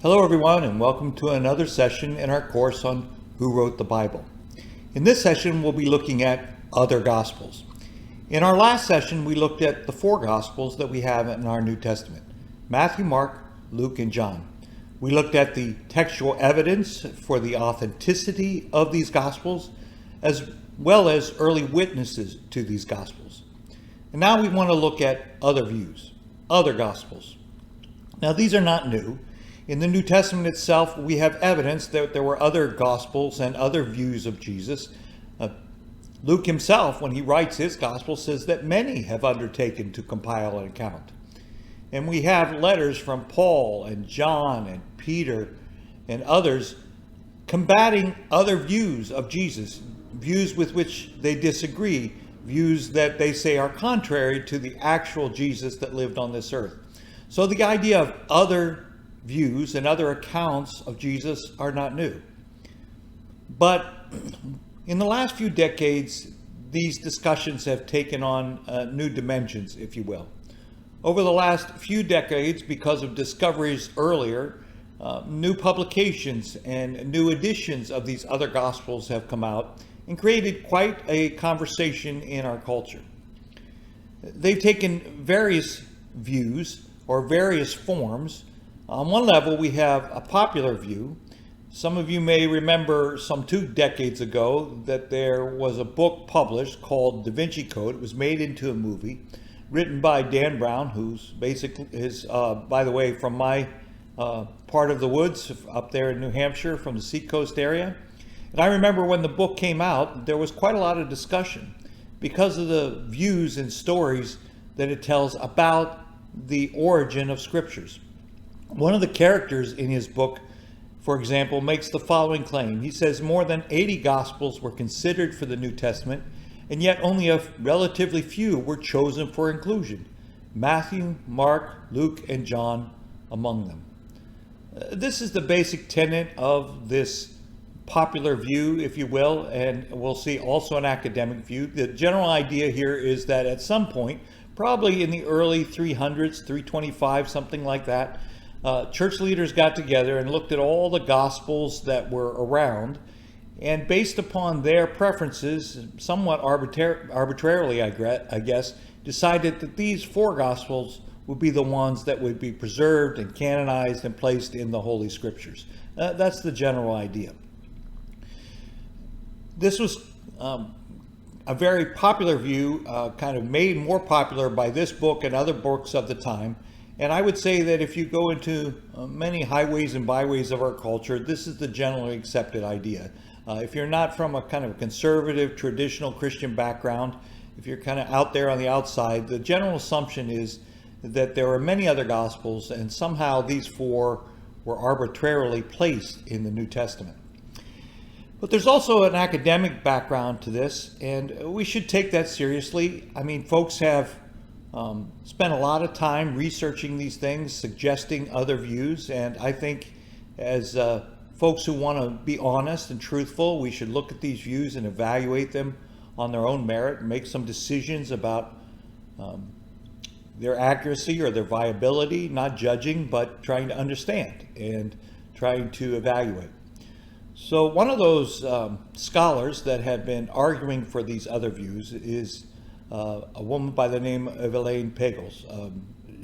Hello everyone, and welcome to another session in our course on Who Wrote the Bible. In this session we'll be looking at other Gospels. In our last session we looked at the four Gospels that we have in our New Testament: Matthew, Mark, Luke, and John. We looked at the textual evidence for the authenticity of these Gospels, as well as early witnesses to these Gospels. And now we want to look at other views, other Gospels. Now these are not new. In the New Testament itself, we have evidence that there were other Gospels and other views of Jesus. Luke himself, when he writes his Gospel, says that many have undertaken to compile an account. And we have letters from Paul and John and Peter and others combating other views of Jesus, views with which they disagree, views that they say are contrary to the actual Jesus that lived on this earth. So the idea of other views and other accounts of Jesus are not new. But in the last few decades, these discussions have taken on new dimensions, if you will. Over the last few decades, because of discoveries earlier, new publications and new editions of these other Gospels have come out and created quite a conversation in our culture. They've taken various views or various forms. On one level, we have a popular view. Some of you may remember some 2 decades ago that there was a book published called Da Vinci Code. It was made into a movie written by Dan Brown, who's basically by the way, from my part of the woods up there in New Hampshire, from the Seacoast area. And I remember when the book came out, there was quite a lot of discussion because of the views and stories that it tells about the origin of scriptures. One of the characters in his book, for example, makes the following claim. He says more than 80 Gospels were considered for the New Testament, and yet only a relatively few were chosen for inclusion. Matthew, Mark, Luke, and John among them. This is the basic tenet of this popular view, if you will, and we'll see also an academic view. The general idea here is that at some point, probably in the early 300s, 325, something like that, church leaders got together and looked at all the Gospels that were around, and based upon their preferences, somewhat arbitrarily, I guess, decided that these 4 Gospels would be the ones that would be preserved and canonized and placed in the Holy Scriptures. That's the general idea. This was a very popular view, kind of made more popular by this book and other books of the time. And I would say that if you go into many highways and byways of our culture, this is the generally accepted idea. If you're not from a kind of conservative, traditional Christian background, if you're kind of out there on the outside, the general assumption is that there are many other Gospels and somehow these 4 were arbitrarily placed in the New Testament. But there's also an academic background to this, and we should take that seriously. I mean, folks have spent a lot of time researching these things, suggesting other views, and I think as folks who want to be honest and truthful, we should look at these views and evaluate them on their own merit and make some decisions about their accuracy or their viability, not judging, but trying to understand and trying to evaluate. So one of those scholars that have been arguing for these other views is a woman by the name of Elaine Pagels.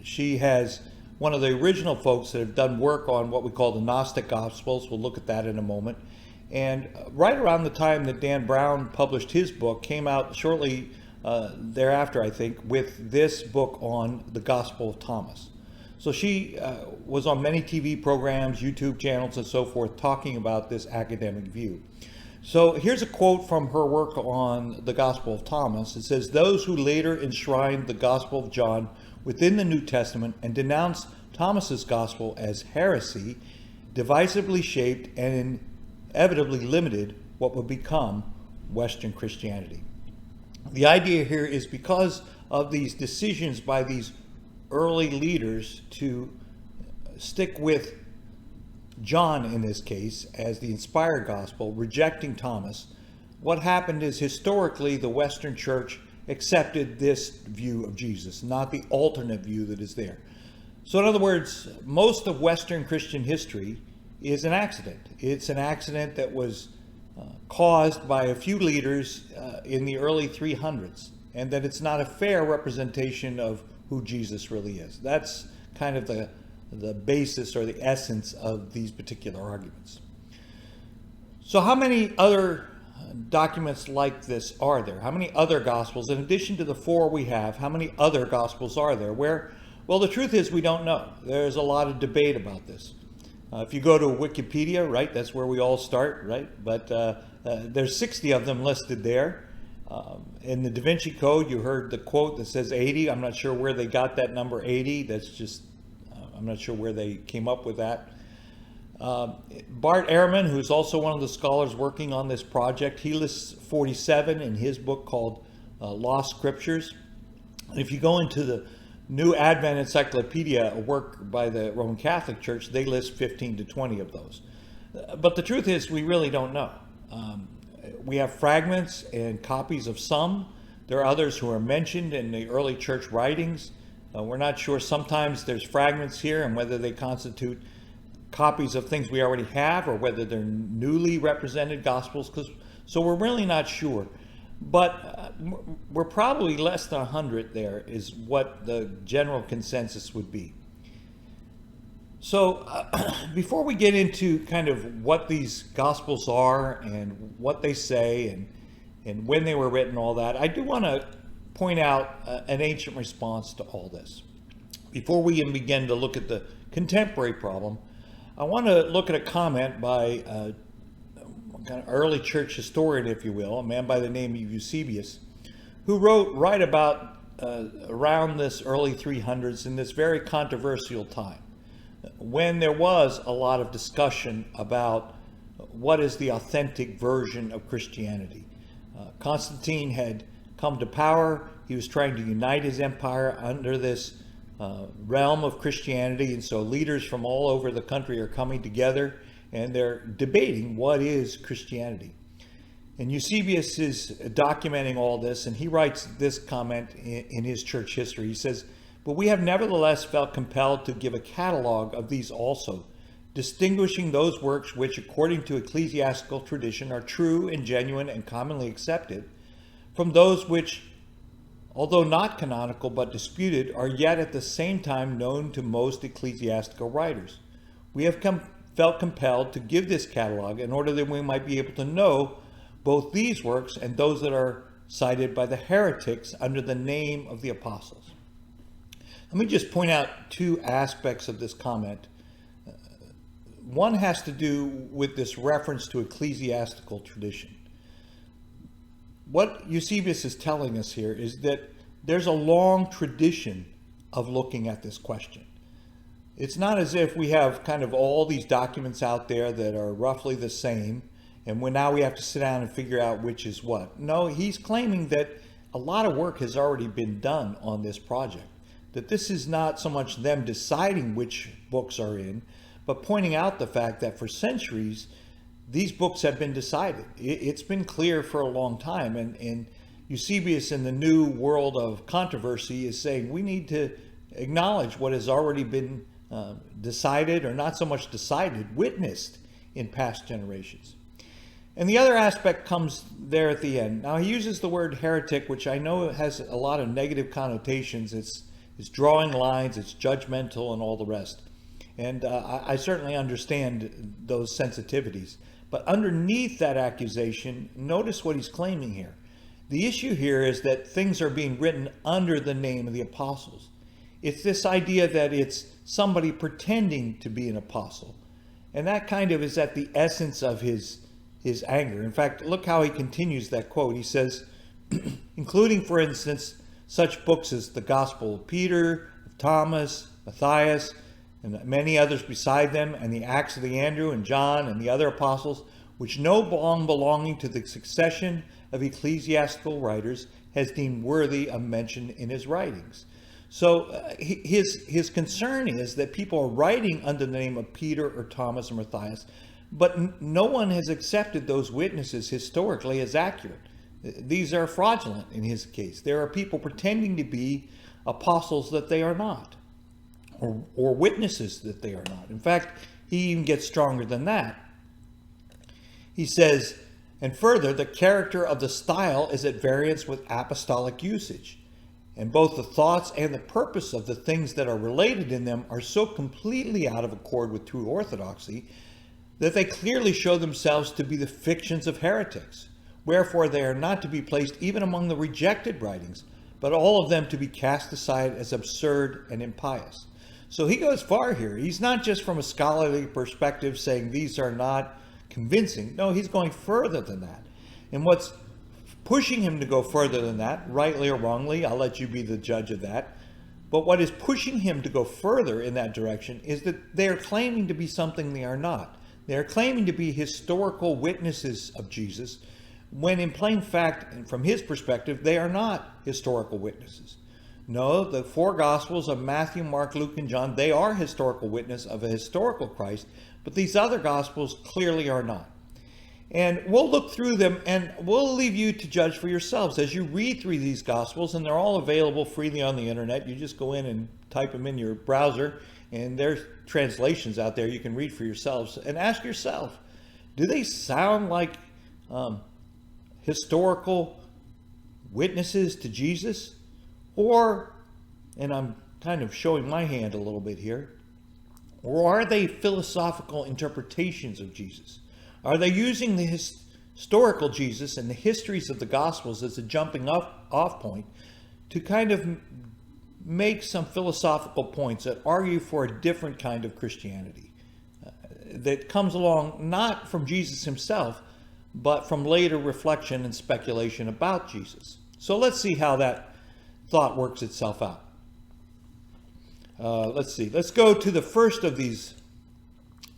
She has one of the original folks that have done work on what we call the Gnostic Gospels. We'll look at that in a moment. And right around the time that Dan Brown published his book, came out shortly thereafter, I think, with this book on the Gospel of Thomas. So she was on many TV programs, YouTube channels, and so forth, talking about this academic view. So here's a quote from her work on the Gospel of Thomas. It says, "Those who later enshrined the Gospel of John within the New Testament and denounced Thomas's Gospel as heresy, divisively shaped and inevitably limited what would become Western Christianity." The idea here is because of these decisions by these early leaders to stick with John in this case as the inspired gospel, rejecting Thomas, what happened is historically the Western Church accepted this view of Jesus, not the alternate view that is there. So in other words, most of Western Christian history is an accident. It's an accident that was caused by a few leaders in the early 300s, and that it's not a fair representation of who Jesus really is. That's kind of the basis or the essence of these particular arguments. So how many other documents like this are there? How many other Gospels, in addition to the 4 we have, how many other Gospels are there? Well, the truth is we don't know. There's a lot of debate about this. If you go to Wikipedia, right, that's where we all start, right? But there's 60 of them listed there. In the Da Vinci Code, you heard the quote that says 80. I'm not sure where they got that number 80. That's just, I'm not sure where they came up with that. Bart Ehrman, who's also one of the scholars working on this project, he lists 47 in his book called Lost Scriptures. And if you go into the New Advent Encyclopedia, a work by the Roman Catholic Church, they list 15 to 20 of those. But the truth is, we really don't know. We have fragments and copies of some. There are others who are mentioned in the early church writings. We're not sure. Sometimes there's fragments here, and whether they constitute copies of things we already have or whether they're newly represented Gospels. So we're really not sure. But we're probably less than 100 there is what the general consensus would be. So before we get into kind of what these Gospels are and what they say and when they were written, all that, I do want to point out an ancient response to all this. Before we even begin to look at the contemporary problem, I want to look at a comment by kind of early church historian, if you will, a man by the name of Eusebius, who wrote right about around this early 300s in this very controversial time, when there was a lot of discussion about what is the authentic version of Christianity. Constantine had come to power. He was trying to unite his empire under this realm of Christianity, and so leaders from all over the country are coming together and they're debating what is Christianity. And Eusebius is documenting all this, and he writes this comment in his church history. He says, "But we have nevertheless felt compelled to give a catalog of these also, distinguishing those works which, according to ecclesiastical tradition, are true and genuine and commonly accepted, from those which, although not canonical but disputed, are yet at the same time known to most ecclesiastical writers. We have felt compelled to give this catalog in order that we might be able to know both these works and those that are cited by the heretics under the name of the apostles." Let me just point out 2 aspects of this comment. One has to do with this reference to ecclesiastical tradition. What Eusebius is telling us here is that there's a long tradition of looking at this question. It's not as if we have kind of all these documents out there that are roughly the same, and now we have to sit down and figure out which is what. No, he's claiming that a lot of work has already been done on this project, that this is not so much them deciding which books are in, but pointing out the fact that for centuries, these books have been decided. It's been clear for a long time, and Eusebius in the new world of controversy is saying we need to acknowledge what has already been decided, or not so much decided, witnessed in past generations. And the other aspect comes there at the end. Now he uses the word heretic, which I know has a lot of negative connotations. It's drawing lines, it's judgmental, and all the rest. And I certainly understand those sensitivities. But underneath that accusation, notice what he's claiming here. The issue here is that things are being written under the name of the apostles. It's this idea that it's somebody pretending to be an apostle. And that kind of is at the essence of his anger. In fact, look how he continues that quote. He says, including, for instance, such books as the Gospel of Peter, of Thomas, Matthias, and many others beside them, and the Acts of the Andrew and John and the other apostles, which no long belonging to the succession of ecclesiastical writers has deemed worthy of mention in his writings. So his concern is that people are writing under the name of Peter or Thomas or Matthias, but no one has accepted those witnesses historically as accurate. These are fraudulent in his case. There are people pretending to be apostles that they are not. or witnesses that they are not. In fact, he even gets stronger than that. He says, and further, the character of the style is at variance with apostolic usage, and both the thoughts and the purpose of the things that are related in them are so completely out of accord with true orthodoxy that they clearly show themselves to be the fictions of heretics. Wherefore they are not to be placed even among the rejected writings, but all of them to be cast aside as absurd and impious. So he goes far here. He's not just from a scholarly perspective saying these are not convincing. No, he's going further than that. And what's pushing him to go further than that, rightly or wrongly, I'll let you be the judge of that, but what is pushing him to go further in that direction is that they are claiming to be something they are not. They are claiming to be historical witnesses of Jesus, when in plain fact, and from his perspective, they are not historical witnesses. No, the four Gospels of Matthew, Mark, Luke, and John, they are historical witness of a historical Christ, but these other Gospels clearly are not. And we'll look through them, and we'll leave you to judge for yourselves as you read through these Gospels, and they're all available freely on the internet. You just go in and type them in your browser, and there's translations out there you can read for yourselves, and ask yourself, do they sound like historical witnesses to Jesus? Or, and I'm kind of showing my hand a little bit here, or are they philosophical interpretations of Jesus? Are they using the historical Jesus and the histories of the Gospels as a jumping off point to kind of make some philosophical points that argue for a different kind of Christianity that comes along not from Jesus himself, but from later reflection and speculation about Jesus? So let's see how that thought works itself out. Let's see. Let's go to the first of these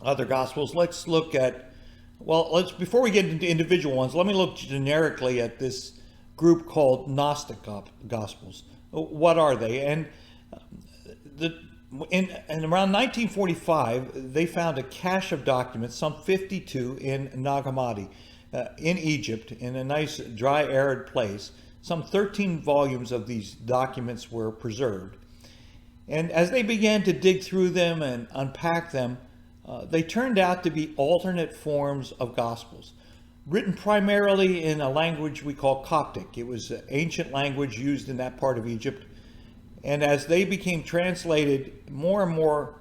other Gospels. Let's look at, before we get into individual ones, let me look generically at this group called Gnostic Gospels. What are they? And in around 1945, they found a cache of documents, some 52, in Nag Hammadi, in Egypt, in a nice dry, arid place. Some 13 volumes of these documents were preserved. And as they began to dig through them and unpack them, they turned out to be alternate forms of Gospels, written primarily in a language we call Coptic. It was an ancient language used in that part of Egypt. And as they became translated, more and more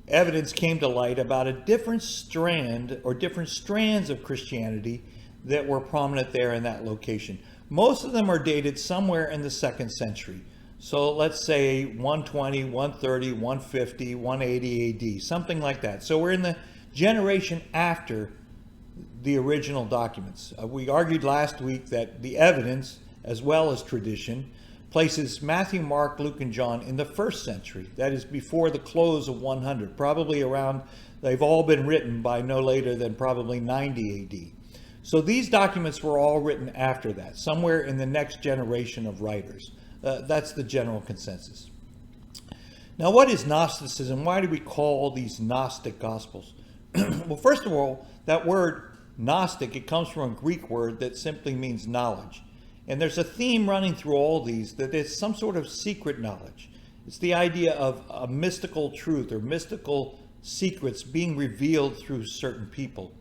evidence came to light about a different strand or different strands of Christianity that were prominent there in that location. Most of them are dated somewhere in the 2nd century. So let's say 120, 130, 150, 180 AD, something like that. So we're in the generation after the original documents. We argued last week that the evidence, as well as tradition, places Matthew, Mark, Luke, and John in the 1st century. That is before the close of 100, probably around, they've all been written by no later than probably 90 AD. So these documents were all written after that, somewhere in the next generation of writers. That's the general consensus. Now, what is Gnosticism? Why do we call these Gnostic Gospels? Well, first of all, that word Gnostic, it comes from a Greek word that simply means knowledge. And there's a theme running through all these that it's some sort of secret knowledge. It's the idea of a mystical truth or mystical secrets being revealed through certain people.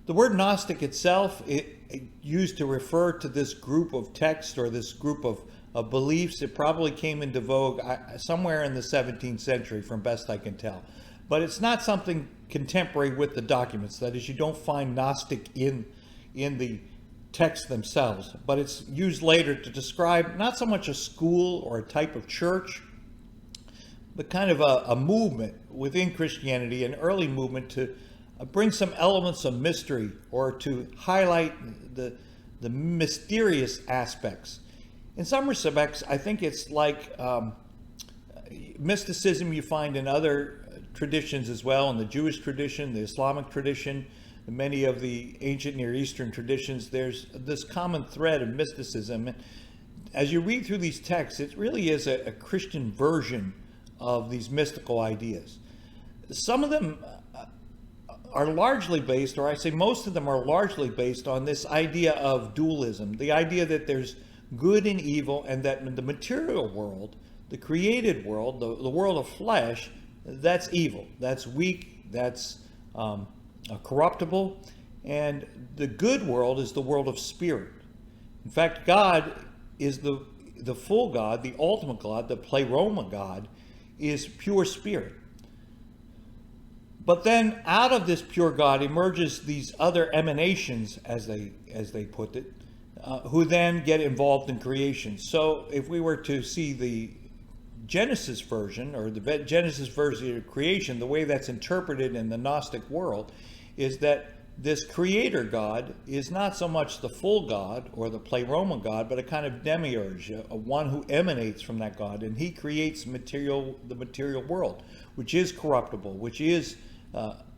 The word Gnostic itself, it used to refer to this group of texts or this group of beliefs. It probably came into vogue somewhere in the 17th century, from best I can tell. But it's not something contemporary with the documents. That is, you don't find Gnostic in the texts themselves, but it's used later to describe not so much a school or a type of church, but kind of a movement within Christianity, an early movement to bring some elements of mystery or to highlight the mysterious aspects. In some respects, I think it's like mysticism you find in other traditions as well, in the Jewish tradition, the Islamic tradition, many of the ancient Near Eastern traditions. There's this common thread of mysticism. As you read through these texts, it really is a Christian version of these mystical ideas. Some of them are largely based, or I say most of them are largely based on this idea of dualism, the idea that there's good and evil, and that in the material world the created world, the world of flesh, that's evil, that's weak, that's corruptible, and the good world is the world of spirit. In fact, God is the full God, the ultimate God, the pleroma God, is pure spirit. But then out of this pure God emerges these other emanations, as they put it, who then get involved in creation. So if we were to see the Genesis version, or the Genesis version of creation, the way that's interpreted in the Gnostic world is that this creator God is not so much the full God or the pleroma God, but a kind of demiurge, a one who emanates from that God, and he creates the material world, which is corruptible, which is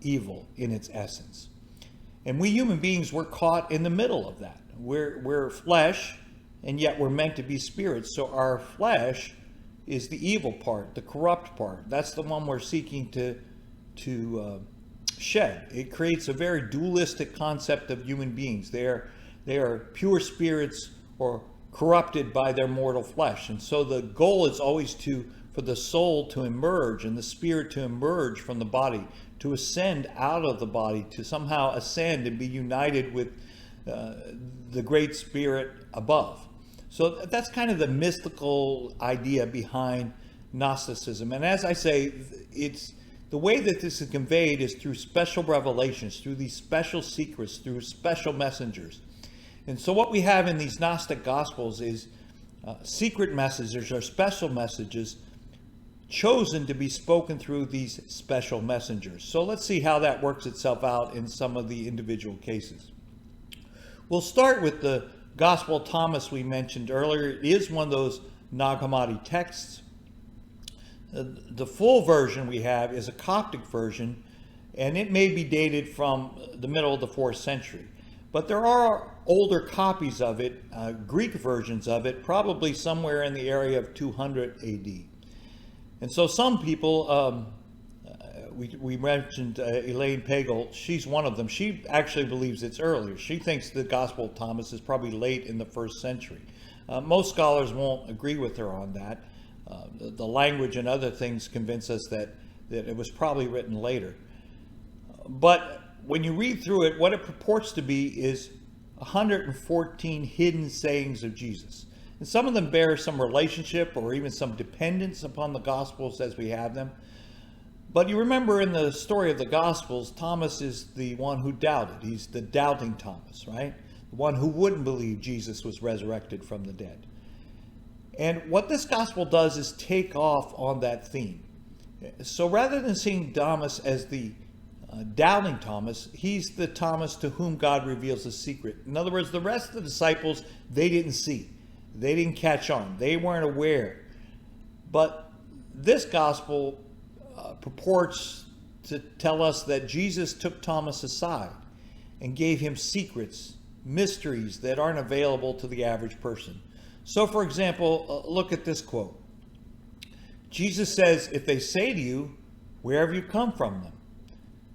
evil in its essence. And we human beings, we're caught in the middle of that. We're flesh, and yet we're meant to be spirits. So our flesh is the evil part, the corrupt part. That's the one we're seeking to shed. It creates a very dualistic concept of human beings. They are pure spirits or corrupted by their mortal flesh. And so the goal is always for the soul to emerge and the spirit to emerge from the body, to ascend out of the body, to somehow ascend and be united with the great spirit above. So that's kind of the mystical idea behind Gnosticism. And as I say, it's the way that this is conveyed is through special revelations, through these special secrets, through special messengers. And so what we have in these Gnostic Gospels is secret messages or special messages chosen to be spoken through these special messengers. So let's see how that works itself out in some of the individual cases. We'll start with the Gospel of Thomas we mentioned earlier. It is one of those Nag Hammadi texts. The full version we have is a Coptic version, and it may be dated from the middle of the 4th century. But there are older copies of it, Greek versions of it, probably somewhere in the area of 200 AD. And so some people, we mentioned Elaine Pagel, she's one of them. She actually believes it's earlier. She thinks the Gospel of Thomas is probably late in the 1st century. Most scholars won't agree with her on that. The language and other things convince us that it was probably written later. But when you read through it, what it purports to be is 114 hidden sayings of Jesus. And some of them bear some relationship or even some dependence upon the Gospels as we have them. But you remember in the story of the Gospels, Thomas is the one who doubted. He's the doubting Thomas, right? The one who wouldn't believe Jesus was resurrected from the dead. And what this Gospel does is take off on that theme. So rather than seeing Thomas as the doubting Thomas, he's the Thomas to whom God reveals a secret. In other words, the rest of the disciples, they didn't see. They didn't catch on. They weren't aware. But this Gospel purports to tell us that Jesus took Thomas aside and gave him secrets, mysteries that aren't available to the average person. So, for example, look at this quote. Jesus says, if they say to you, where have you come from them?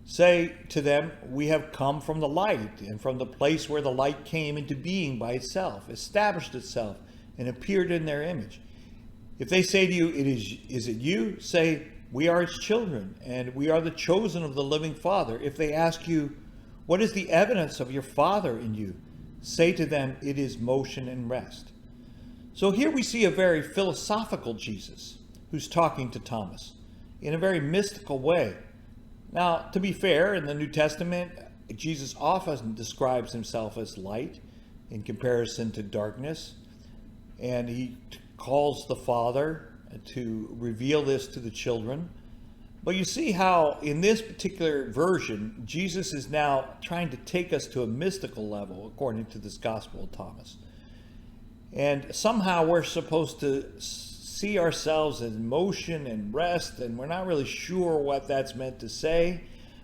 Say to them, we have come from the light and from the place where the light came into being by itself, established itself, and appeared in their image. If they say to you, is it you? Say, we are its children, and we are the chosen of the living Father. If they ask you, what is the evidence of your Father in you? Say to them, it is motion and rest. So here we see a very philosophical Jesus who's talking to Thomas in a very mystical way. Now, to be fair, in the New Testament, Jesus often describes himself as light in comparison to darkness, and he calls the Father to reveal this to the children. But you see how in this particular version, Jesus is now trying to take us to a mystical level, according to this Gospel of Thomas. And somehow we're supposed to see ourselves in motion and rest, and we're not really sure what that's meant to say.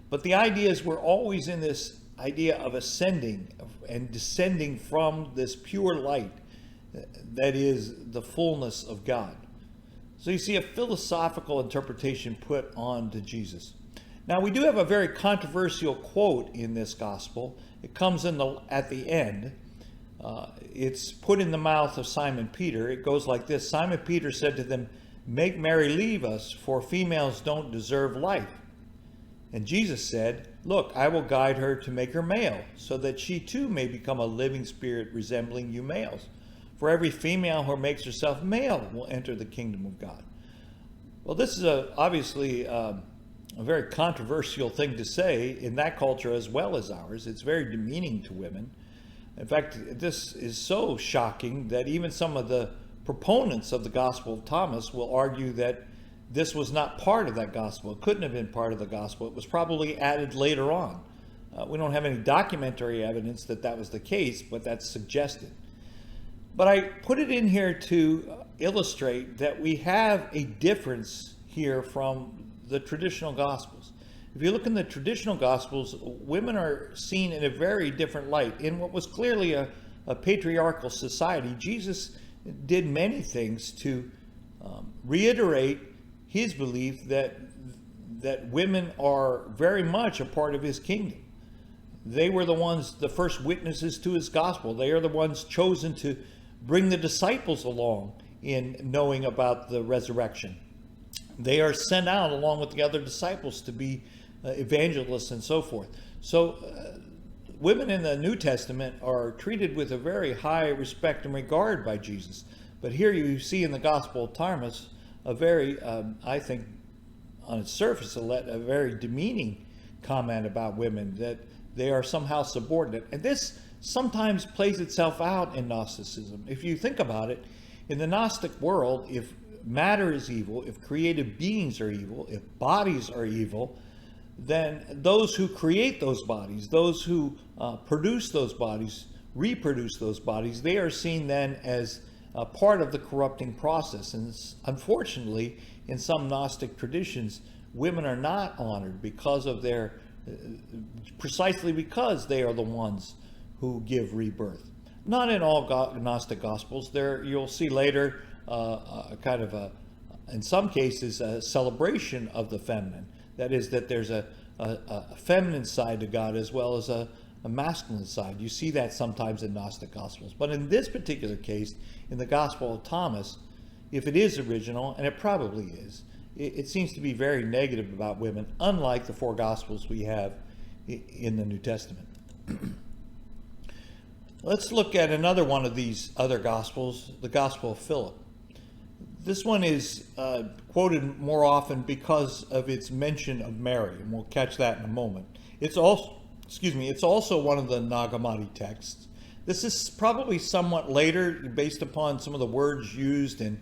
But the idea is we're always in this idea of ascending and descending from this pure light that is the fullness of God. So you see a philosophical interpretation put on to Jesus. Now we do have a very controversial quote in this gospel. It comes at the end. It's put in the mouth of Simon Peter. It goes like this. Simon Peter said to them, "Make Mary leave us, for females don't deserve life." And Jesus said, "Look, I will guide her to make her male, so that she too may become a living spirit resembling you males. For every female who makes herself male will enter the kingdom of God." Well, this is obviously a very controversial thing to say in that culture as well as ours. It's very demeaning to women. In fact, this is so shocking that even some of the proponents of the Gospel of Thomas will argue that this was not part of that gospel. It couldn't have been part of the gospel. It was probably added later on. We don't have any documentary evidence that that was the case, but that's suggested. But I put it in here to illustrate that we have a difference here from the traditional gospels. If you look in the traditional gospels, women are seen in a very different light. In what was clearly a patriarchal society, Jesus did many things to reiterate his belief that women are very much a part of his kingdom. They were the first witnesses to his gospel. They are the ones chosen to bring the disciples along in knowing about the resurrection. They are sent out along with the other disciples to be evangelists and so forth. So women in the New Testament are treated with a very high respect and regard by Jesus. But here you see in the Gospel of Thomas a very, I think, on its surface, a very demeaning comment about women, that they are somehow subordinate. And this sometimes plays itself out in Gnosticism. If you think about it, in the Gnostic world, if matter is evil, if created beings are evil, if bodies are evil, then those who create those bodies, those who produce those bodies, reproduce those bodies, they are seen then as part of the corrupting process. And unfortunately, in some Gnostic traditions, women are not honored because of their, precisely because they are the ones who give rebirth. Not in all Gnostic Gospels. There, you'll see later in some cases, a celebration of the feminine. That is, that there's a feminine side to God as well as a masculine side. You see that sometimes in Gnostic Gospels. But in this particular case, in the Gospel of Thomas, if it is original, and it probably is, it seems to be very negative about women, unlike the four Gospels we have in the New Testament. Let's look at another one of these other Gospels, the Gospel of Philip. This one is quoted more often because of its mention of Mary, and we'll catch that in a moment. It's also one of the Nag Hammadi texts. This is probably somewhat later, based upon some of the words used and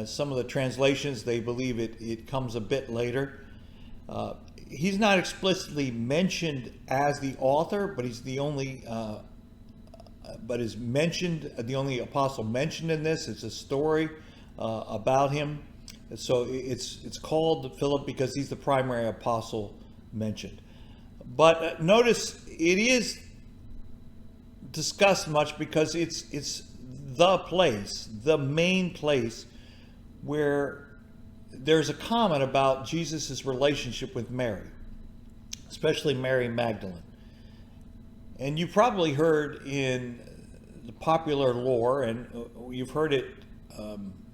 some of the translations. They believe it comes a bit later. He's not explicitly mentioned as the author, but he's the only, the only apostle mentioned in this. It's a story about him. So it's called Philip because he's the primary apostle mentioned. But notice it is discussed much because it's the main place where there's a comment about Jesus' relationship with Mary, especially Mary Magdalene. And you probably heard in the popular lore, and you've heard it,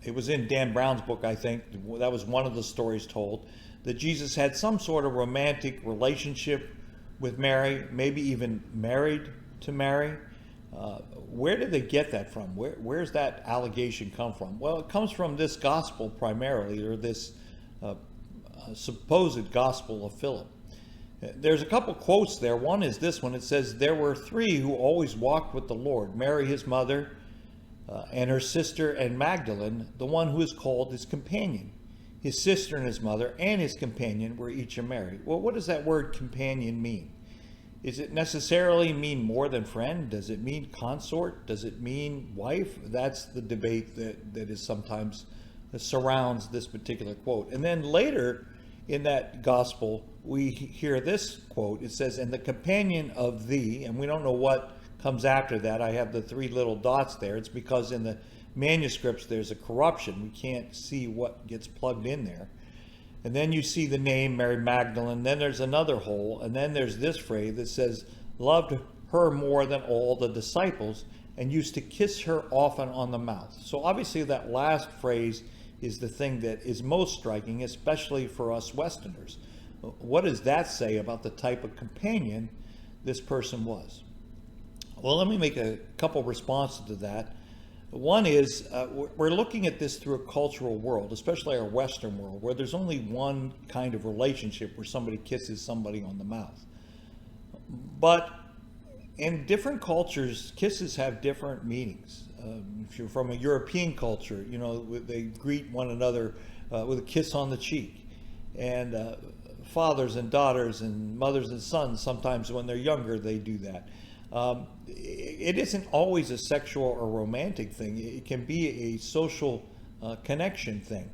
it was in Dan Brown's book, I think, that was one of the stories told, that Jesus had some sort of romantic relationship with Mary, maybe even married to Mary. Where did they get that from? Where's that allegation come from? Well, it comes from this gospel primarily, or this supposed gospel of Philip. There's a couple quotes there. One is this one. It says, "There were three who always walked with the Lord, Mary his mother, and her sister, and Magdalene, the one who is called his companion. His sister and his mother and his companion were each a Mary." Well, what does that word companion mean? Is it necessarily mean more than friend? Does it mean consort? Does it mean wife? That's the debate that is sometimes surrounds this particular quote. And then later in that gospel, we hear this quote. It says, "And the companion of thee," and we don't know what comes after that. I have the three little dots there. It's because in the manuscripts there's a corruption. We can't see what gets plugged in there. And then you see the name Mary Magdalene. Then there's another hole. And then there's this phrase that says, "Loved her more than all the disciples and used to kiss her often on the mouth." So obviously that last phrase is the thing that is most striking, especially for us Westerners. What does that say about the type of companion this person was? Well, let me make a couple responses to that. One is we're looking at this through a cultural world, especially our Western world, where there's only one kind of relationship where somebody kisses somebody on the mouth. But in different cultures, kisses have different meanings. If you're from a European culture, they greet one another with a kiss on the cheek. And fathers and daughters and mothers and sons, sometimes when they're younger, they do that. It isn't always a sexual or romantic thing. It can be a social connection thing.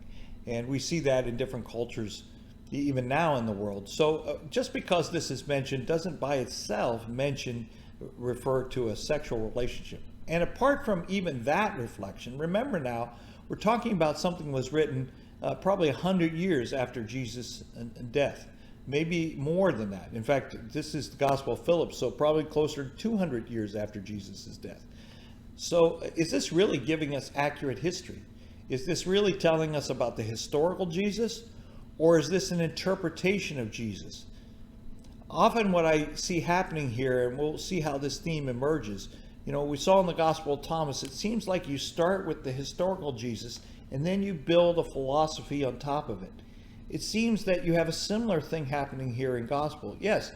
And we see that in different cultures even now in the world. So just because this is mentioned doesn't by itself refer to a sexual relationship. And apart from even that reflection, remember now, we're talking about something that was written probably 100 years after Jesus' death. Maybe more than that. In fact, this is the Gospel of Philip, so probably closer to 200 years after Jesus' death. So is this really giving us accurate history? Is this really telling us about the historical Jesus? Or is this an interpretation of Jesus? Often what I see happening here, and we'll see how this theme emerges, we saw in the Gospel of Thomas, it seems like you start with the historical Jesus and then you build a philosophy on top of it. It seems that you have a similar thing happening here in Gospel. Yes,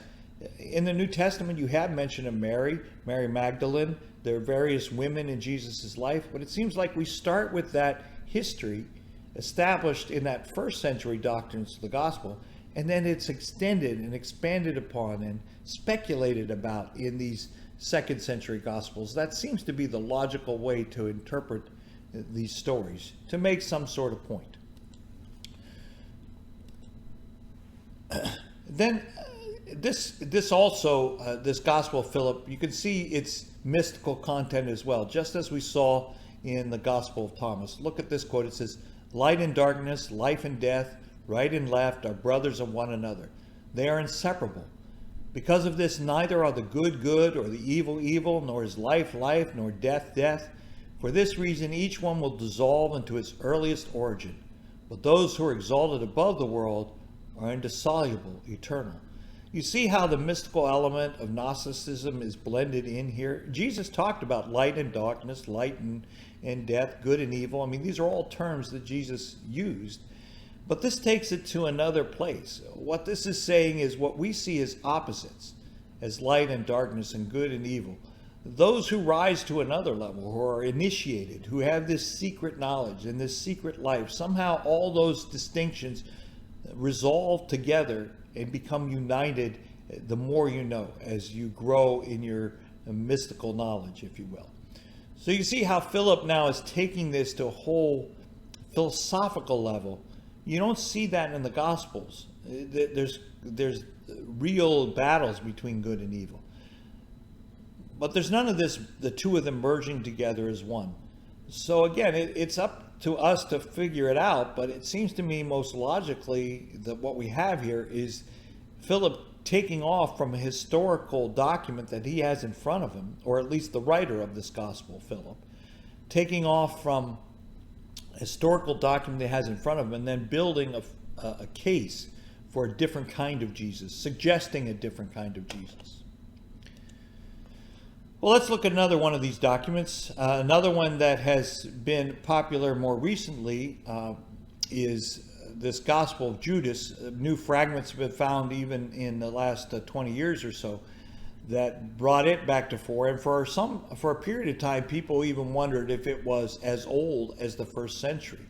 in the New Testament you have mention of Mary Magdalene. There are various women in Jesus' life, but it seems like we start with that history established in that first century doctrines of the Gospel, and then it's extended and expanded upon and speculated about in these second century Gospels. That seems to be the logical way to interpret these stories, to make some sort of point. Then this Gospel of Philip, you can see its mystical content as well, just as we saw in the Gospel of Thomas. Look at this quote. It says, "Light and darkness, life and death, right and left are brothers of one another. They are inseparable. Because of this, neither are the good good or the evil evil, nor is life life, nor death death. For this reason, each one will dissolve into its earliest origin. But those who are exalted above the world are indissoluble, eternal." You see how the mystical element of Gnosticism is blended in here? Jesus talked about light and darkness, light and death, good and evil. I mean, these are all terms that Jesus used. But this takes it to another place. What this is saying is what we see as opposites, as light and darkness and good and evil. Those who rise to another level, who are initiated, who have this secret knowledge and this secret life, somehow all those distinctions resolve together and become united the more you know, as you grow in your mystical knowledge, if you will. So you see how Philip now is taking this to a whole philosophical level. You don't see that in the Gospels. There's real battles between good and evil. But there's none of this, the two of them merging together as one. So again, it's up to us to figure it out, but it seems to me most logically that what we have here is Philip taking off from a historical document that he has in front of him, or at least the writer of this gospel, Philip, taking off from a historical document that he has in front of him and then building a case for a different kind of Jesus, suggesting a different kind of Jesus. Well, let's look at another one of these documents. Another one that has been popular more recently is this Gospel of Judas. New fragments have been found even in the last 20 years or so that brought it back to fore. And for a period of time, people even wondered if it was as old as the first century.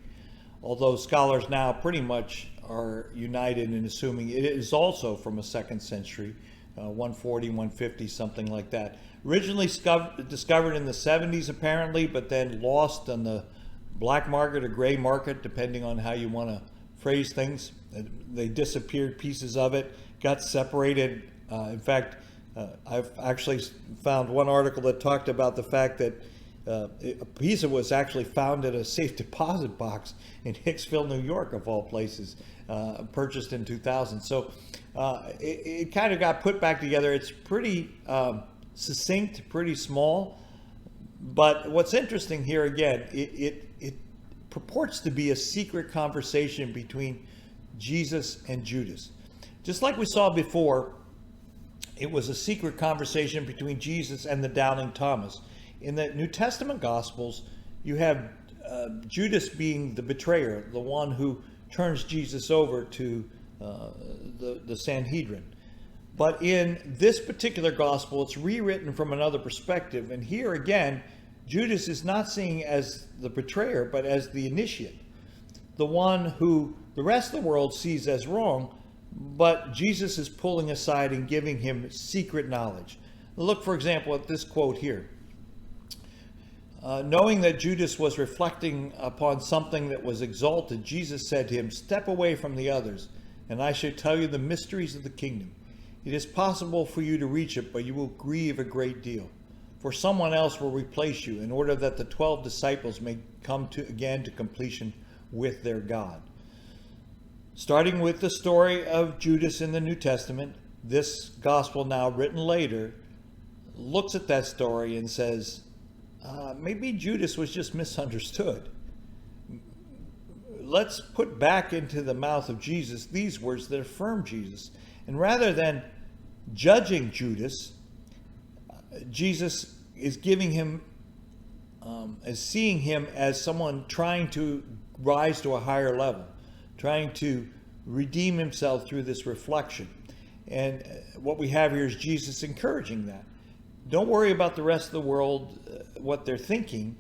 Although scholars now pretty much are united in assuming it is also from a second century, 140, 150, something like that. Originally discovered in the 70s apparently, but then lost on the black market or gray market, depending on how you want to phrase things. They disappeared, pieces of it, got separated. In fact, I've actually found one article that talked about the fact that a piece of it was actually found in a safe deposit box in Hicksville, New York, of all places, purchased in 2000. So it kind of got put back together. It's pretty succinct, pretty small. But what's interesting here, again, it purports to be a secret conversation between Jesus and Judas. Just like we saw before, it was a secret conversation between Jesus and the doubting Thomas. In the New Testament Gospels, you have Judas being the betrayer, the one who turns Jesus over to the Sanhedrin. But in this particular gospel, it's rewritten from another perspective. And here again, Judas is not seen as the betrayer, but as the initiate, the one who the rest of the world sees as wrong, but Jesus is pulling aside and giving him secret knowledge. Look, for example, at this quote here. Knowing that Judas was reflecting upon something that was exalted, Jesus said to him, "Step away from the others, and I shall tell you the mysteries of the kingdom. It is possible for you to reach it, but you will grieve a great deal. For someone else will replace you in order that the 12 disciples may come again to completion with their God." Starting with the story of Judas in the New Testament, this gospel, now written later, looks at that story and says, maybe Judas was just misunderstood. Let's put back into the mouth of Jesus these words that affirm Jesus. And rather than judging Judas, Jesus is giving him, as seeing him as someone trying to rise to a higher level, trying to redeem himself through this reflection. And what we have here is Jesus encouraging that. Don't worry about the rest of the world, what they're thinking.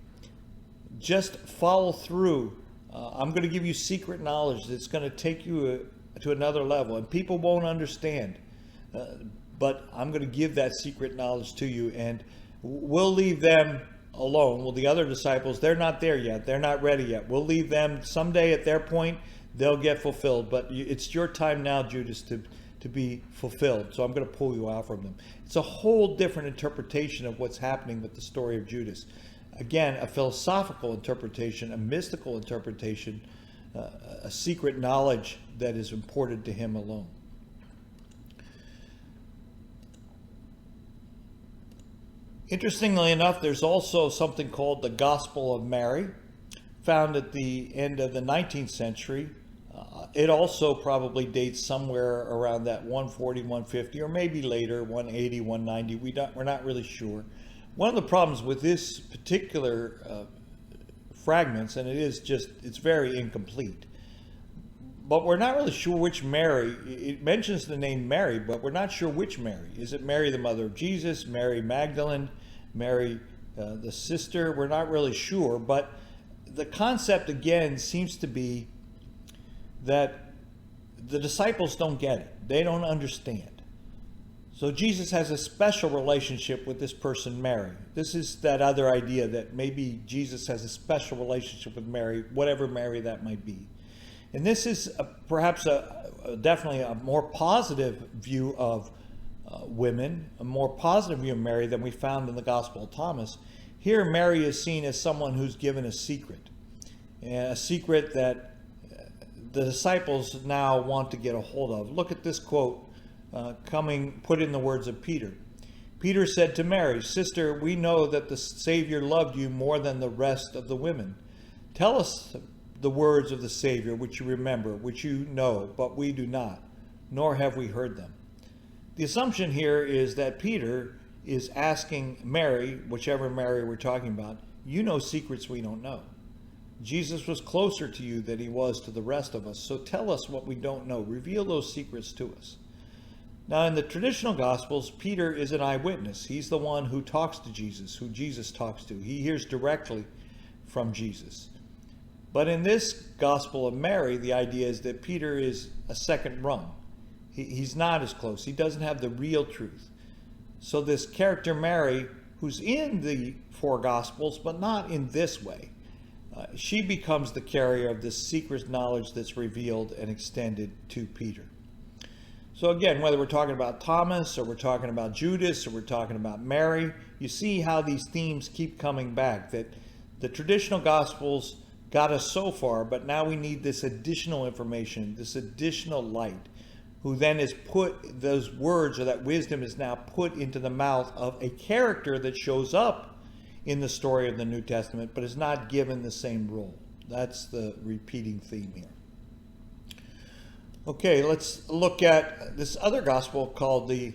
Just follow through. I'm going to give you secret knowledge that's going to take you to another level. And people won't understand. But I'm going to give that secret knowledge to you. And we'll leave them alone. Well, the other disciples, they're not there yet. They're not ready yet. We'll leave them someday at their point. They'll get fulfilled. But it's your time now, Judas, to be fulfilled. So I'm going to pull you out from them. It's a whole different interpretation of what's happening with the story of Judas. Again, a philosophical interpretation, a mystical interpretation, a secret knowledge that is imparted to him alone. Interestingly enough, there's also something called the Gospel of Mary, found at the end of the 19th century. It also probably dates somewhere around that 140, 150, or maybe later, 180, 190. We're not really sure. One of the problems with this particular fragments, and it's very incomplete, but we're not really sure which Mary. It mentions the name Mary, but we're not sure which Mary. Is it Mary, the mother of Jesus, Mary Magdalene, Mary, the sister? We're not really sure, but the concept again seems to be that the disciples don't get it. They don't understand. So Jesus has a special relationship with this person, Mary. This is that other idea that maybe Jesus has a special relationship with Mary, whatever Mary that might be. And this is perhaps definitely a more positive view of women, a more positive view of Mary than we found in the Gospel of Thomas. Here, Mary is seen as someone who's given a secret that the disciples now want to get a hold of. Look at this quote put in the words of Peter. Peter said to Mary, "Sister, we know that the Savior loved you more than the rest of the women. Tell us the words of the Savior which you remember, which you know, but we do not, nor have we heard them." The assumption here is that Peter is asking Mary, whichever Mary we're talking about, you know secrets we don't know. Jesus was closer to you than he was to the rest of us, so tell us what we don't know. Reveal those secrets to us. Now, in the traditional Gospels, Peter is an eyewitness. He's the one who talks to Jesus, who Jesus talks to. He hears directly from Jesus. But in this Gospel of Mary, the idea is that Peter is a second rung. He's not as close. He doesn't have the real truth. So this character Mary, who's in the four Gospels, but not in this way, she becomes the carrier of this secret knowledge that's revealed and extended to Peter. So again, whether we're talking about Thomas or we're talking about Judas or we're talking about Mary, you see how these themes keep coming back, that the traditional Gospels got us so far, but now we need this additional information, this additional light, who then is put, those words or that wisdom is now put into the mouth of a character that shows up in the story of the New Testament, but is not given the same role. That's the repeating theme here. Okay, let's look at this other gospel called the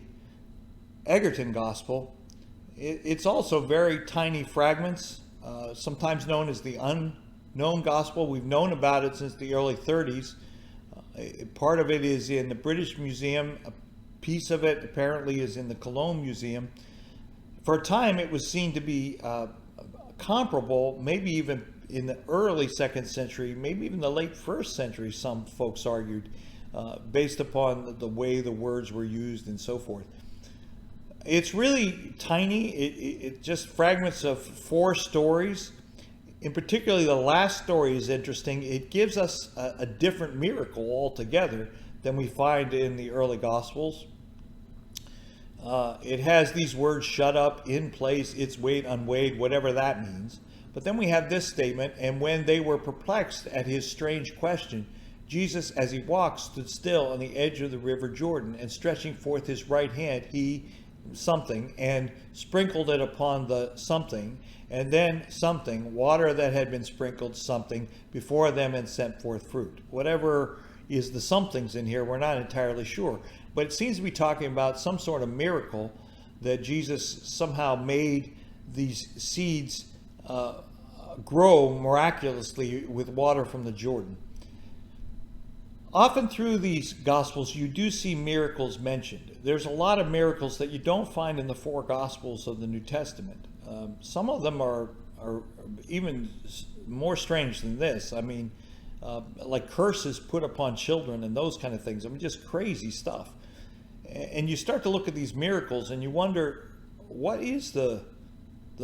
Egerton Gospel. It's also very tiny fragments, sometimes known as the unknown gospel. We've known about it since the early 30s. Part of it is in the British Museum. A piece of it apparently is in the Cologne Museum. For a time, it was seen to be comparable, maybe even in the early 2nd century, maybe even the late 1st century, some folks argued, based upon the way the words were used and so forth. It's really tiny. It's just fragments of 4 stories. In particular, the last story is interesting. It gives us a different miracle altogether than we find in the early Gospels. It has these words, shut up, in place, its weight unweighed, whatever that means. But then we have this statement, and when they were perplexed at his strange question, Jesus, as he walked, stood still on the edge of the river Jordan, and stretching forth his right hand, he something, and sprinkled it upon the something, and then something, water that had been sprinkled something before them and sent forth fruit. Whatever is the somethings in here, we're not entirely sure. But it seems to be talking about some sort of miracle that Jesus somehow made these seeds grow miraculously with water from the Jordan. Often through these Gospels, you do see miracles mentioned. There's a lot of miracles that you don't find in the 4 Gospels of the New Testament. Some of them are even more strange than this. I mean, like curses put upon children and those kind of things. I mean, just crazy stuff. And you start to look at these miracles and you wonder, what is the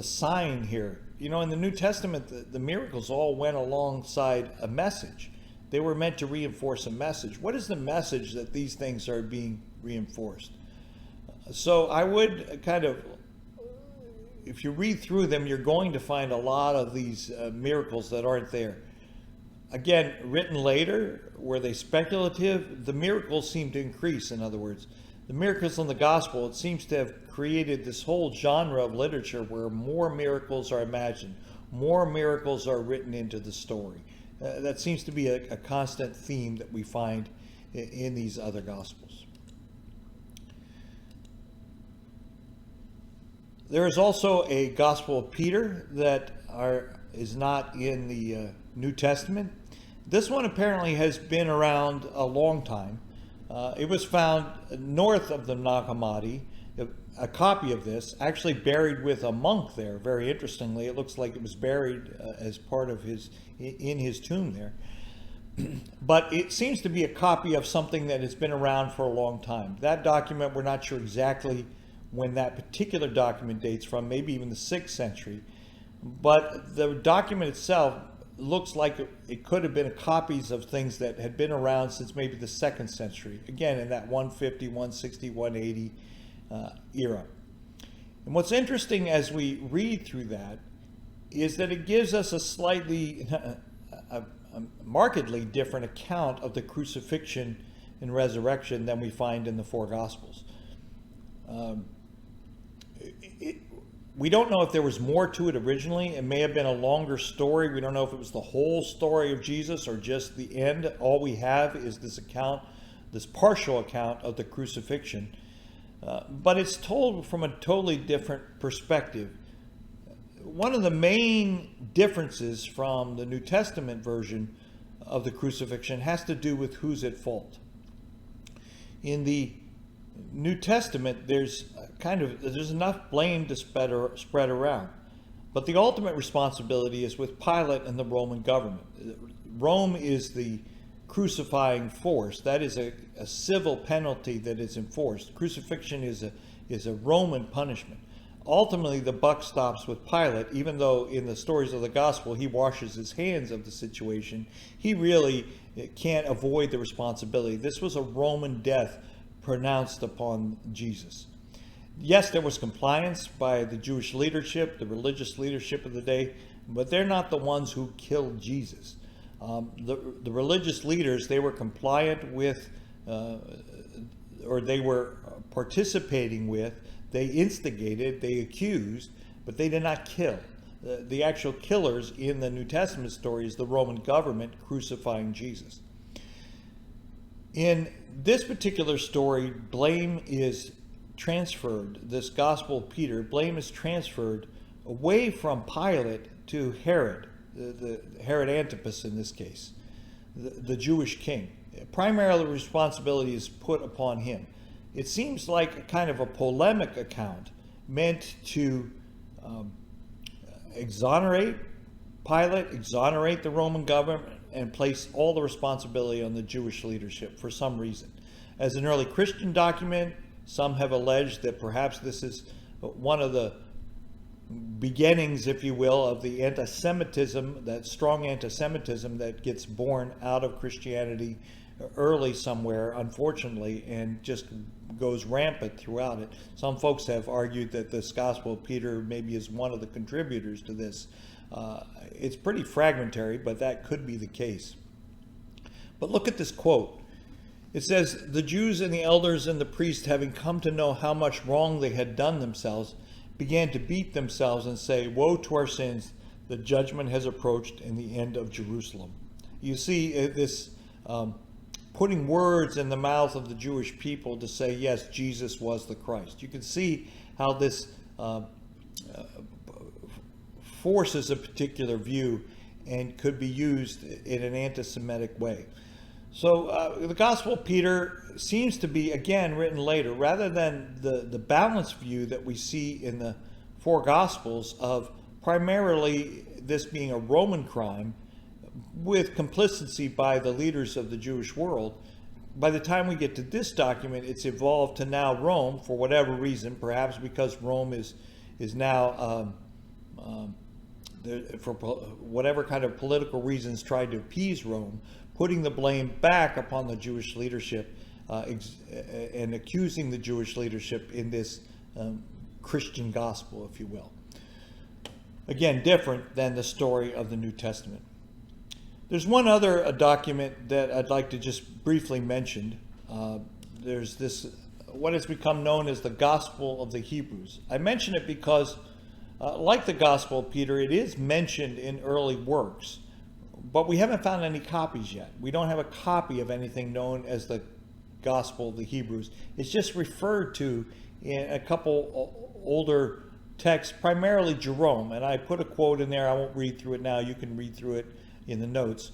sign here? You know, in the New Testament, the miracles all went alongside a message. They were meant to reinforce a message. What is the message that these things are being reinforced? So I would kind of, if you read through them, you're going to find a lot of these miracles that aren't there. Again, written later, were they speculative? The miracles seem to increase, in other words. The miracles in the gospel, it seems to have created this whole genre of literature where more miracles are imagined, more miracles are written into the story. That seems to be a constant theme that we find in these other Gospels. There is also a Gospel of Peter that is not in the New Testament. This one apparently has been around a long time. It was found north of the Nag Hammadi. A copy of this actually buried with a monk there. Very interestingly, it looks like it was buried as part of in his tomb there. But it seems to be a copy of something that has been around for a long time. That document, we're not sure exactly when that particular document dates from, maybe even the 6th century. But the document itself looks like it could have been copies of things that had been around since maybe the 2nd century. Again, in that 150, 160, 180 era. And what's interesting as we read through that is that it gives us a slightly, a markedly different account of the crucifixion and resurrection than we find in the 4 Gospels. We don't know if there was more to it originally. It may have been a longer story. We don't know if it was the whole story of Jesus or just the end. All we have is this account, this partial account of the crucifixion. But it's told from a totally different perspective. One of the main differences from the New Testament version of the crucifixion has to do with who's at fault. In the New Testament, there's enough blame to spread around. But the ultimate responsibility is with Pilate and the Roman government. Rome is the crucifying force. That is a civil penalty that is enforced. Crucifixion is a Roman punishment. Ultimately, the buck stops with Pilate, even though in the stories of the gospel he washes his hands of the situation. He really can't avoid the responsibility. This was a Roman death pronounced upon Jesus. Yes, there was compliance by the Jewish leadership, the religious leadership of the day, but they're not the ones who killed Jesus. The religious leaders, they were compliant with, or they were participating with, they instigated, they accused, but they did not kill. The actual killers in the New Testament story is the Roman government crucifying Jesus. In this particular story, blame is transferred, this Gospel of Peter, blame is transferred away from Pilate to Herod, the Herod Antipas in this case, the Jewish king. Primarily responsibility is put upon him. It seems like a kind of a polemic account meant to exonerate Pilate, exonerate the Roman government, and place all the responsibility on the Jewish leadership for some reason. As an early Christian document, some have alleged that perhaps this is one of the beginnings, if you will, of the anti-Semitism, that strong anti-Semitism that gets born out of Christianity early somewhere, unfortunately, and just goes rampant throughout it. Some folks have argued that this Gospel of Peter maybe is one of the contributors to this. It's pretty fragmentary, but that could be the case. But look at this quote. It says, "The Jews and the elders and the priests, having come to know how much wrong they had done themselves, began to beat themselves and say, 'Woe to our sins, the judgment has approached in the end of Jerusalem.'" You see this putting words in the mouth of the Jewish people to say, yes, Jesus was the Christ. You can see how this forces a particular view and could be used in an anti-Semitic way. So the Gospel of Peter seems to be, again, written later, rather than the balanced view that we see in the four Gospels of primarily this being a Roman crime with complicity by the leaders of the Jewish world. By the time we get to this document, it's evolved to now Rome, for whatever reason, perhaps because Rome is now, for whatever kind of political reasons, tried to appease Rome, putting the blame back upon the Jewish leadership and accusing the Jewish leadership in this Christian gospel, if you will. Again, different than the story of the New Testament. There's one other document that I'd like to just briefly mention. There's this, what has become known as the Gospel of the Hebrews. I mention it because, like the Gospel of Peter, it is mentioned in early works, but we haven't found any copies yet. We don't have a copy of anything known as the Gospel of the Hebrews. It's just referred to in a couple older texts, primarily Jerome, and I put a quote in there. I won't read through it now. You can read through it in the notes.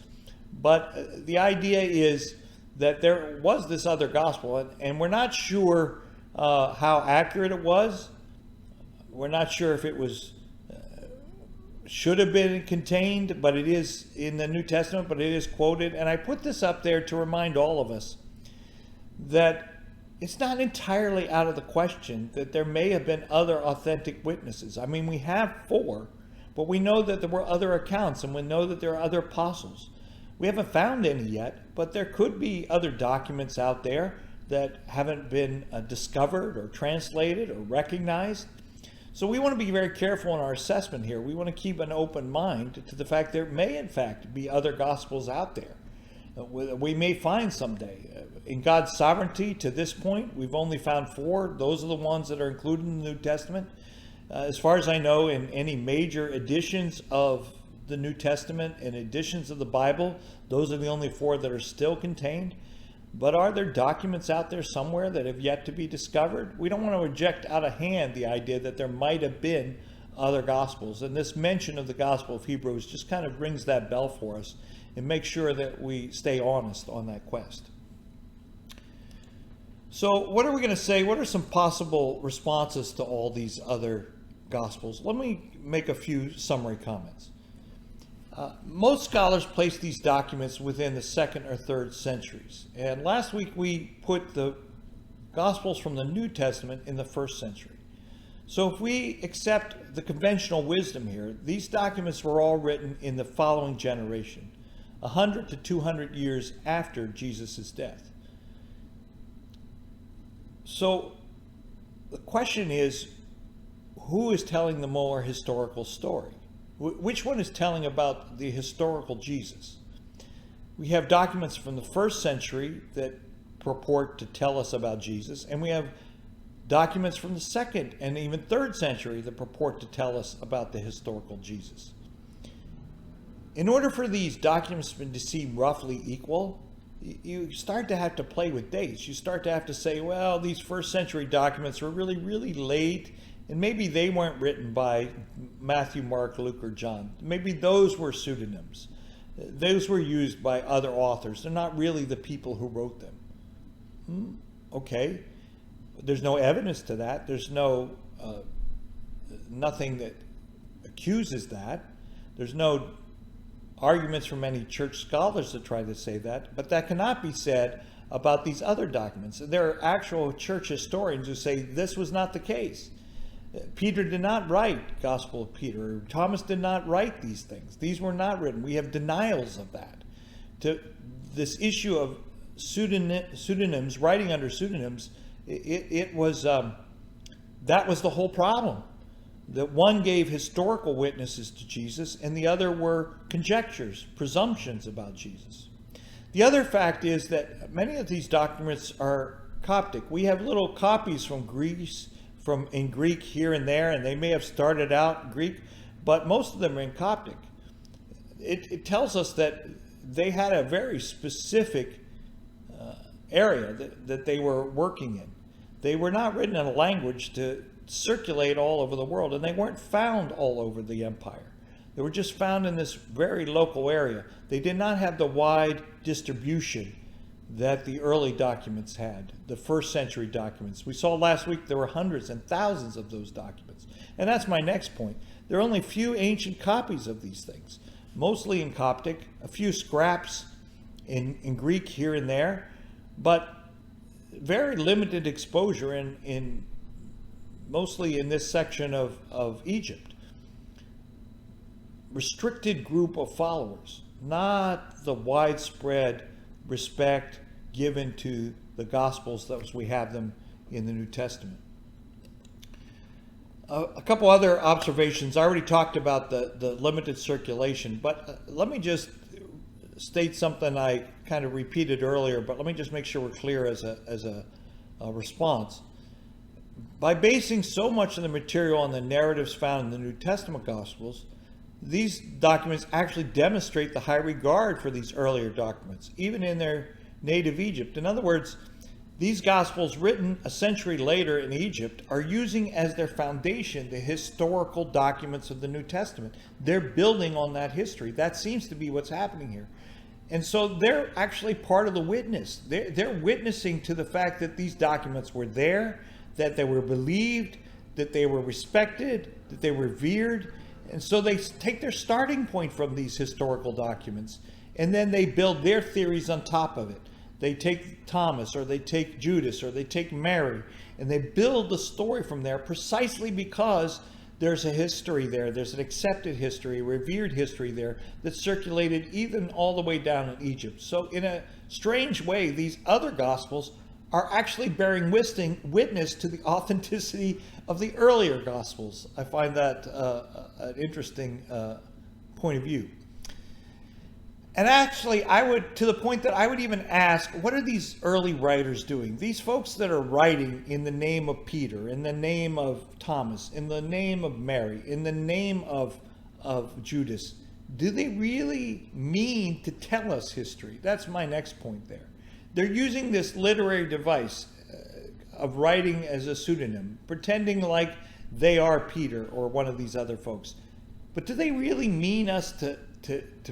But the idea is that there was this other gospel, and we're not sure how accurate it was. We're not sure if it was should have been contained, but it is in the New Testament, but it is quoted. And I put this up there to remind all of us that it's not entirely out of the question that there may have been other authentic witnesses. I mean, we have 4, but we know that there were other accounts, and we know that there are other apostles. We haven't found any yet, but there could be other documents out there that haven't been discovered or translated or recognized. So we want to be very careful in our assessment here. We want to keep an open mind to the fact there may, in fact, be other gospels out there. We may find someday. In God's sovereignty, to this point, we've only found 4. Those are the ones that are included in the New Testament. As far as I know, in any major editions of the New Testament and editions of the Bible, those are the only 4 that are still contained. But are there documents out there somewhere that have yet to be discovered? We don't want to reject out of hand the idea that there might have been other gospels. And this mention of the Gospel of Hebrews just kind of rings that bell for us and makes sure that we stay honest on that quest. So what are we going to say? What are some possible responses to all these other gospels? Let me make a few summary comments. Most scholars place these documents within the 2nd or 3rd centuries. And last week we put the Gospels from the New Testament in the 1st century. So if we accept the conventional wisdom here, these documents were all written in the following generation, 100 to 200 years after Jesus' death. So the question is, who is telling the more historical story? Which one is telling about the historical Jesus? We have documents from the 1st century that purport to tell us about Jesus, and we have documents from the 2nd and even 3rd century that purport to tell us about the historical Jesus. In order for these documents to seem roughly equal, you start to have to play with dates. You start to have to say, well, these 1st century documents were really, really late, and maybe they weren't written by Matthew, Mark, Luke, or John. Maybe those were pseudonyms. Those were used by other authors. They're not really the people who wrote them. Okay. There's no evidence to that. There's nothing that accuses that. There's no arguments from any church scholars that try to say that, but that cannot be said about these other documents. There are actual church historians who say this was not the case. Peter did not write Gospel of Peter. Thomas did not write these things. These were not written. We have denials of that. To this issue of pseudonyms, writing under pseudonyms, that was the whole problem. That one gave historical witnesses to Jesus and the other were conjectures, presumptions about Jesus. The other fact is that many of these documents are Coptic. We have little copies from Greece, in Greek here and there, and they may have started out Greek, but most of them are in Coptic. It tells us that they had a very specific area that they were working in. They were not written in a language to circulate all over the world, and they weren't found all over the empire. They were just found in this very local area. They did not have the wide distribution that the early documents had, the 1st century documents. We saw last week there were hundreds and thousands of those documents. And that's my next point. There are only few ancient copies of these things, mostly in Coptic, a few scraps in Greek here and there, but very limited exposure in mostly in this section of Egypt. Restricted group of followers, not the widespread respect given to the Gospels as we have them in the New Testament. A couple other observations. I already talked about the limited circulation, but let me just state something I kind of repeated earlier, but let me just make sure we're clear as a response. By basing so much of the material on the narratives found in the New Testament Gospels, these documents actually demonstrate the high regard for these earlier documents, even in their native Egypt. In other words, these Gospels written a century later in Egypt are using as their foundation the historical documents of the New Testament. They're building on that history. That seems to be what's happening here. And so they're actually part of the witness. They're witnessing to the fact that these documents were there, that they were believed, that they were respected, that they were revered. And so they take their starting point from these historical documents, and then they build their theories on top of it. They take Thomas, or they take Judas, or they take Mary, and they build the story from there precisely because there's a history there. There's an accepted history, a revered history there that circulated even all the way down in Egypt. So in a strange way, these other Gospels are actually bearing witness to the authenticity of the earlier Gospels. I find that an interesting point of view. And actually, I would, to the point that I would even ask, what are these early writers doing? These folks that are writing in the name of Peter, in the name of Thomas, in the name of Mary, in the name of Judas, do they really mean to tell us history? That's my next point there. They're using this literary device of writing as a pseudonym, pretending like they are Peter or one of these other folks. But do they really mean us to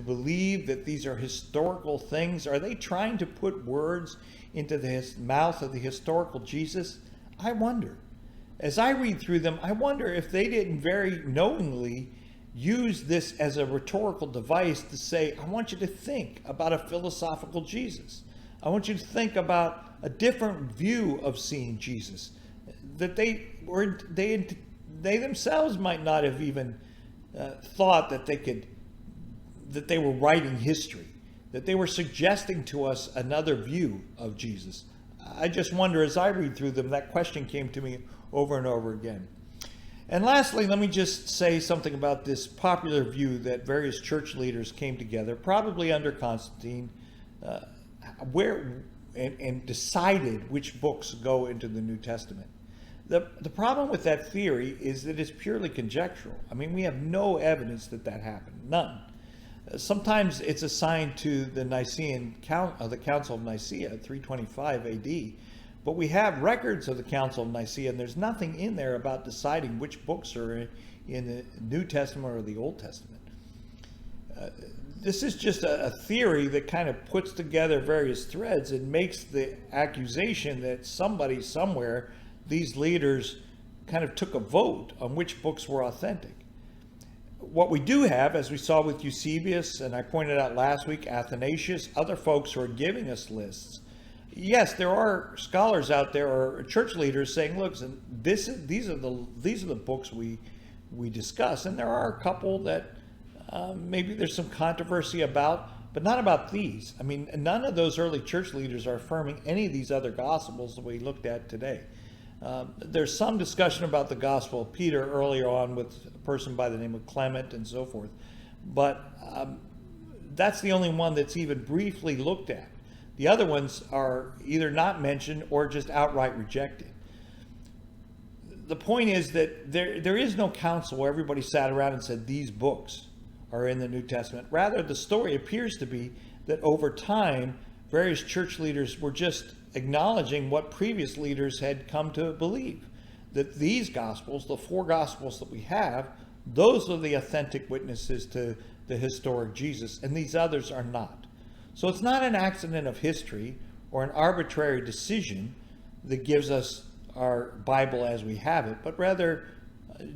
believe that these are historical things? Are they trying to put words into the mouth of the historical Jesus? I wonder. As I read through them, I wonder if they didn't very knowingly use this as a rhetorical device to say, I want you to think about a philosophical Jesus. I want you to think about a different view of seeing Jesus. That they themselves might not have even thought that they were writing history, that they were suggesting to us another view of Jesus. I just wonder, as I read through them, that question came to me over and over again. And lastly, let me just say something about this popular view that various church leaders came together, probably under Constantine, and decided which books go into the New Testament. The problem with that theory is that it's purely conjectural. I mean, we have no evidence that that happened, none. Sometimes it's assigned to the the Council of Nicaea, 325 AD, but we have records of the Council of Nicaea, and there's nothing in there about deciding which books are in the New Testament or the Old Testament. This is just a theory that kind of puts together various threads and makes the accusation that somebody somewhere, these leaders, kind of took a vote on which books were authentic. What we do have, as we saw with Eusebius, and I pointed out last week, Athanasius, other folks who are giving us lists. Yes, there are scholars out there or church leaders saying, look, these are the books we discuss, and there are a couple that maybe there's some controversy about, but not about these. I mean, none of those early church leaders are affirming any of these other gospels that we looked at today. There's some discussion about the Gospel of Peter earlier on with a person by the name of Clement and so forth, but that's the only one that's even briefly looked at. The other ones are either not mentioned or just outright rejected. The point is that there is no council where everybody sat around and said these books are in the New Testament. Rather, the story appears to be that over time, various church leaders were just acknowledging what previous leaders had come to believe, that these gospels, the four gospels that we have, those are the authentic witnesses to the historic Jesus, and these others are not. So it's not an accident of history or an arbitrary decision that gives us our Bible as we have it, but rather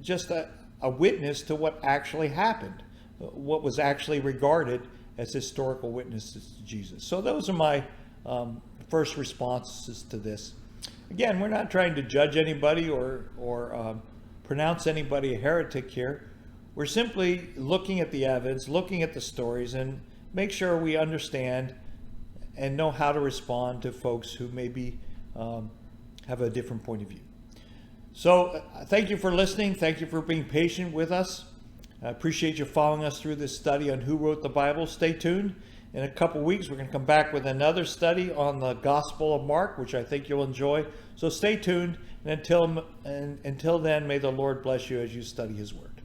just a witness to what actually happened, what was actually regarded as historical witnesses to Jesus. So those are my first responses to this. Again, we're not trying to judge anybody or pronounce anybody a heretic here. We're simply looking at the evidence, looking at the stories, and make sure we understand and know how to respond to folks who maybe have a different point of view. So thank you for listening. Thank you for being patient with us. I appreciate you following us through this study on who wrote the Bible. Stay tuned. In a couple weeks, we're going to come back with another study on the Gospel of Mark, which I think you'll enjoy. So stay tuned. And until then, may the Lord bless you as you study his word.